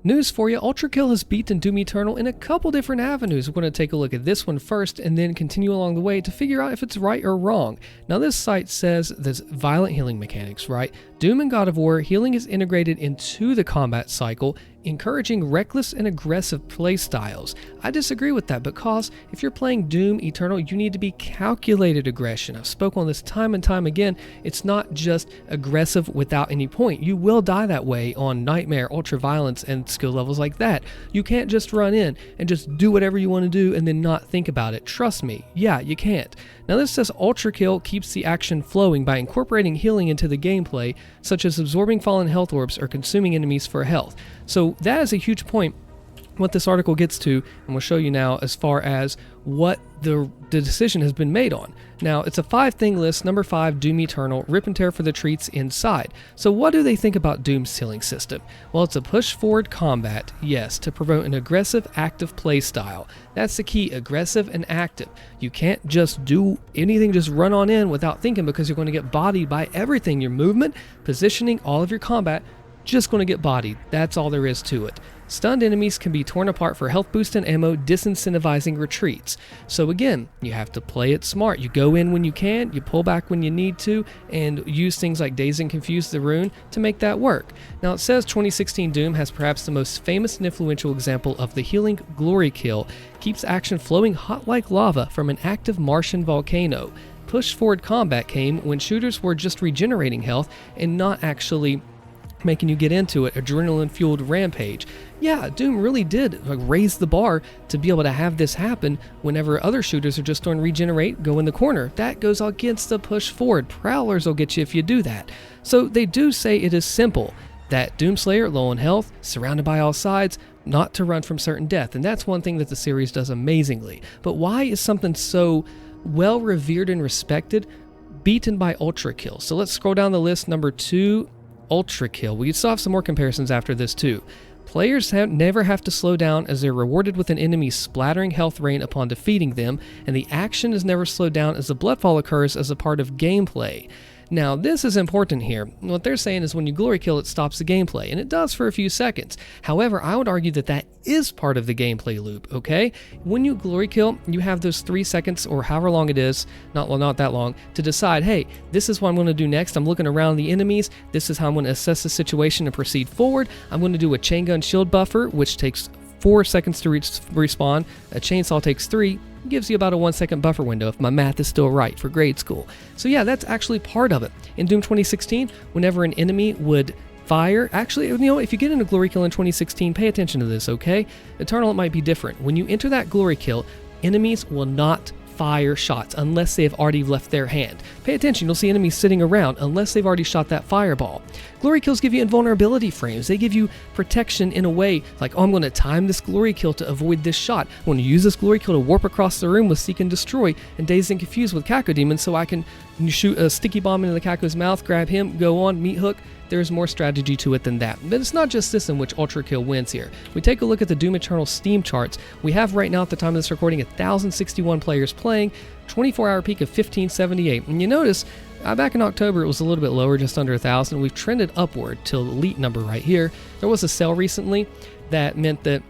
News for you, Ultrakill has beaten Doom Eternal in a couple different avenues. We're going to take a look at this one first and then continue along the way to figure out if it's right or wrong. Now this site says there's violent healing mechanics, right? Doom and God of War, healing is integrated into the combat cycle, encouraging reckless and aggressive playstyles. I disagree with that because if you're playing Doom Eternal, you need to be calculated aggression. I've spoken on this time and time again. It's not just aggressive without any point. You will die that way on Nightmare, Ultra Violence, and skill levels like that. You can't just run in and just do whatever you want to do and then not think about it. Trust me. Yeah, you can't. Now this says Ultrakill keeps the action flowing by incorporating healing into the gameplay, such as absorbing fallen health orbs or consuming enemies for health. So that is a huge point what this article gets to, and we'll show you now as far as what the decision has been made on. Now, it's a 5-thing list. Number 5, Doom Eternal, rip and tear for the treats inside. So what do they think about Doom's healing system? Well, it's a push-forward combat, yes, to promote an aggressive, active play style. That's the key, aggressive and active. You can't just do anything, just run on in without thinking, because you're going to get bodied by everything. Your movement, positioning, all of your combat, just going to get bodied. That's all there is to it. Stunned enemies can be torn apart for health boost and ammo, disincentivizing retreats. So again, you have to play it smart. You go in when you can, you pull back when you need to, and use things like Daze and Confuse the Rune to make that work. Now it says 2016 Doom has perhaps the most famous and influential example of the healing glory kill, keeps action flowing hot like lava from an active Martian volcano. Push forward combat came when shooters were just regenerating health and not actually making you get into it, adrenaline-fueled rampage. Yeah, Doom really did raise the bar to be able to have this happen whenever other shooters are just doing regenerate, go in the corner. That goes against the push forward. Prowlers will get you if you do that. So they do say it is simple, that Doomslayer, low on health, surrounded by all sides, not to run from certain death, and that's one thing that the series does amazingly. But why is something so well revered and respected beaten by Ultrakill? So let's scroll down the list. Number 2, Ultrakill. We still have some more comparisons after this too. Players never have to slow down as they're rewarded with an enemy's splattering health rain upon defeating them, and the action is never slowed down as the bloodfall occurs as a part of gameplay. Now, this is important here. What they're saying is when you glory kill, it stops the gameplay, and it does for a few seconds. However, I would argue that that is part of the gameplay loop, okay? When you glory kill, you have those 3 seconds, or however long it is, not that long, to decide, hey, this is what I'm going to do next. I'm looking around the enemies. This is how I'm going to assess the situation and proceed forward. I'm going to do a chain gun shield buffer, which takes 4 seconds to respawn. A chainsaw takes 3. Gives you about a 1-second buffer window if my math is still right for grade school. So yeah, that's actually part of it. In Doom 2016, whenever an enemy would fire, actually, if you get into glory kill in 2016, pay attention to this, okay? Eternal, it might be different. When you enter that glory kill, enemies will not fire shots unless they have already left their hand. Pay attention, you'll see enemies sitting around unless they've already shot that fireball. Glory kills give you invulnerability frames. They give you protection in a way like, oh, I'm going to time this glory kill to avoid this shot. I'm going to use this glory kill to warp across the room with Seek and Destroy and Daze and Confuse with Cacodemon so I can shoot a sticky bomb into the Caco's mouth, grab him, go on, meat hook. There's more strategy to it than that. But it's not just this in which Ultrakill wins here. We take a look at the Doom Eternal Steam charts. We have right now at the time of this recording 1,061 players playing, 24-hour peak of 1,578. And you notice back in October it was a little bit lower, just under 1,000. We've trended upward till the elite number right here. There was a sale recently that meant that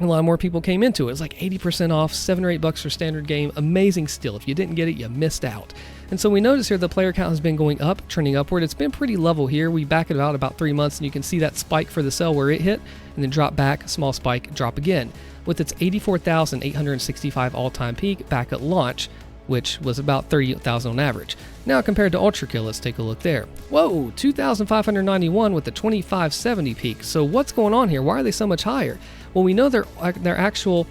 a lot more people came into it. It was like 80% off, $7 or $8 for standard game. Amazing still. If you didn't get it, you missed out. And so we notice here the player count has been going up, trending upward. It's been pretty level here. We back it out about 3 months, and you can see that spike for the sell where it hit, and then drop back, small spike, drop again. With its 84,865 all-time peak back at launch, which was about 30,000 on average. Now compared to Ultrakill, let's take a look there. Whoa, 2,591 with the 2,570 peak. So what's going on here? Why are they so much higher? Well, we know their actual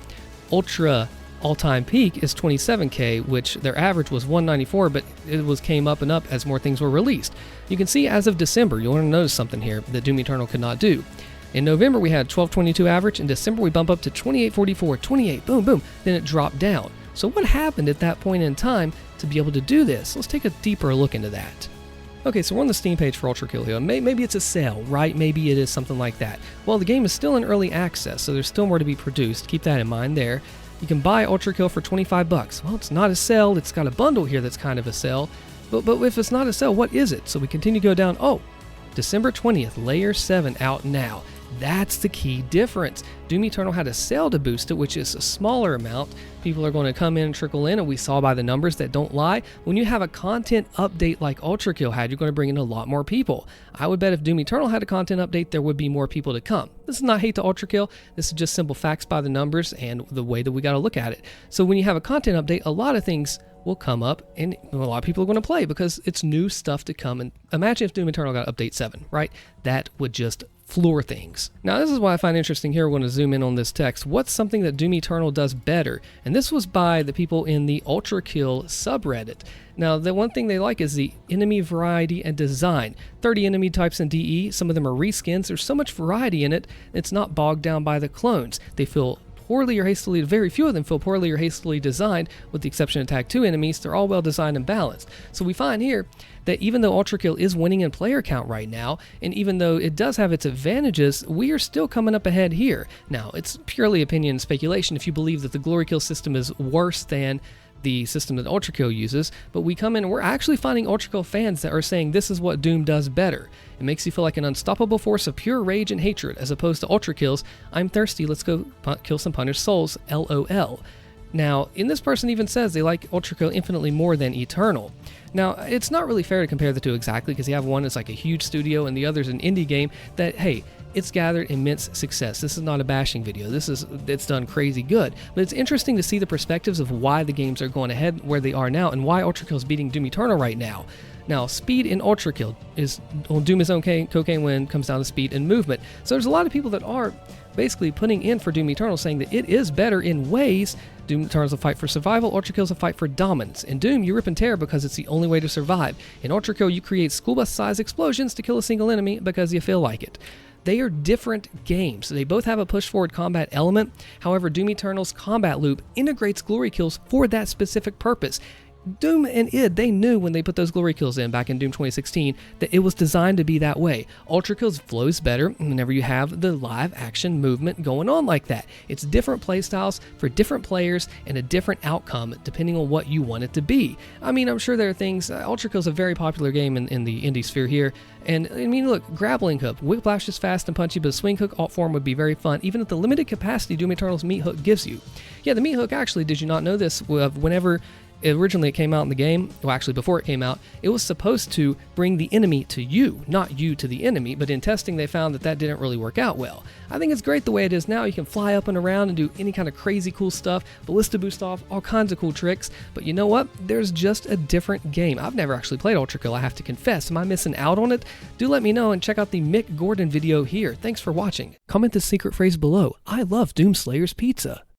Ultra all-time peak is 27k, which their average was 194, but it came up and up as more things were released. You can see as of December, you want to notice something here that Doom Eternal could not do. In November, we had 1222 average. In December, we bump up to 2844, 28, boom, boom. Then it dropped down. So what happened at that point in time to be able to do this? Let's take a deeper look into that. Okay, so we're on the Steam page for Ultrakill here. Maybe it's a sale, right? Maybe it is something like that. Well, the game is still in early access, so there's still more to be produced. Keep that in mind there. You can buy Ultrakill for $25. Well, it's not a sale. It's got a bundle here that's kind of a sale. But if it's not a sale, what is it? So we continue to go down. Oh, December 20th, Layer 7 out now. That's the key difference. Doom Eternal had a sale to boost it, which is a smaller amount. People are going to come in and trickle in, and we saw by the numbers that don't lie. When you have a content update like Ultrakill had, you're going to bring in a lot more people. I would bet if Doom Eternal had a content update, there would be more people to come. This is not hate to Ultrakill. This is just simple facts by the numbers and the way that we got to look at it. So when you have a content update, a lot of things will come up and a lot of people are going to play because it's new stuff to come. And imagine if Doom Eternal got update 7, right? That would just floor things. Now this is what I find interesting here. We're going to zoom in on this text. What's something that Doom Eternal does better? And this was by the people in the Ultrakill subreddit. Now the one thing they like is the enemy variety and design. 30 enemy types in DE, some of them are reskins. There's so much variety in it, it's not bogged down by the clones. They feel poorly or hastily, very few of them feel poorly or hastily designed, with the exception of Tag 2 enemies. They're all well designed and balanced. So we find here that even though Ultrakill is winning in player count right now, and even though it does have its advantages, we are still coming up ahead here. Now, it's purely opinion and speculation if you believe that the Glory Kill system is worse than the system that Ultrakill uses, but we come in and we're actually finding Ultrakill fans that are saying this is what Doom does better. It makes you feel like an unstoppable force of pure rage and hatred, as opposed to Ultrakill's I'm thirsty, let's go kill some punished souls, LOL. Now, and this person even says they like Ultrakill infinitely more than Eternal. Now, it's not really fair to compare the two exactly, because you have one that's like a huge studio and the other's an indie game that, hey, it's gathered immense success. This is not a bashing video. It's done crazy good. But it's interesting to see the perspectives of why the games are going ahead where they are now and why Ultrakill is beating Doom Eternal right now. Now, speed in Ultrakill is, well, Doom is cocaine when it comes down to speed and movement. So there's a lot of people that are basically putting in for Doom Eternal, saying that it is better in ways. Doom Eternal's a fight for survival, Ultrakill's a fight for dominance. In Doom, you rip and tear because it's the only way to survive. In Ultrakill, you create school bus-sized explosions to kill a single enemy because you feel like it. They are different games. They both have a push-forward combat element. However, Doom Eternal's combat loop integrates glory kills for that specific purpose. Doom and id, they knew when they put those glory kills in back in Doom 2016 that it was designed to be that way. Ultrakills flows better whenever you have the live action movement going on like that. It's different playstyles for different players and a different outcome depending on what you want it to be. I mean, I'm sure there are things, Ultrakill's a very popular game in the indie sphere here, and I mean, look, grappling hook, Whiplash is fast and punchy, but a swing hook alt form would be very fun, even at the limited capacity Doom Eternal's meat hook gives you. Yeah, the meat hook actually, did you not know this, whenever originally it came out in the game, well actually before it came out, it was supposed to bring the enemy to you, not you to the enemy, but in testing they found that that didn't really work out well. I think it's great the way it is now. You can fly up and around and do any kind of crazy cool stuff, ballista boost off, all kinds of cool tricks, but you know what? There's just a different game. I've never actually played Ultrakill, I have to confess. Am I missing out on it? Do let me know and check out the Mick Gordon video here. Thanks for watching. Comment the secret phrase below. I love Doomslayer's Pizza.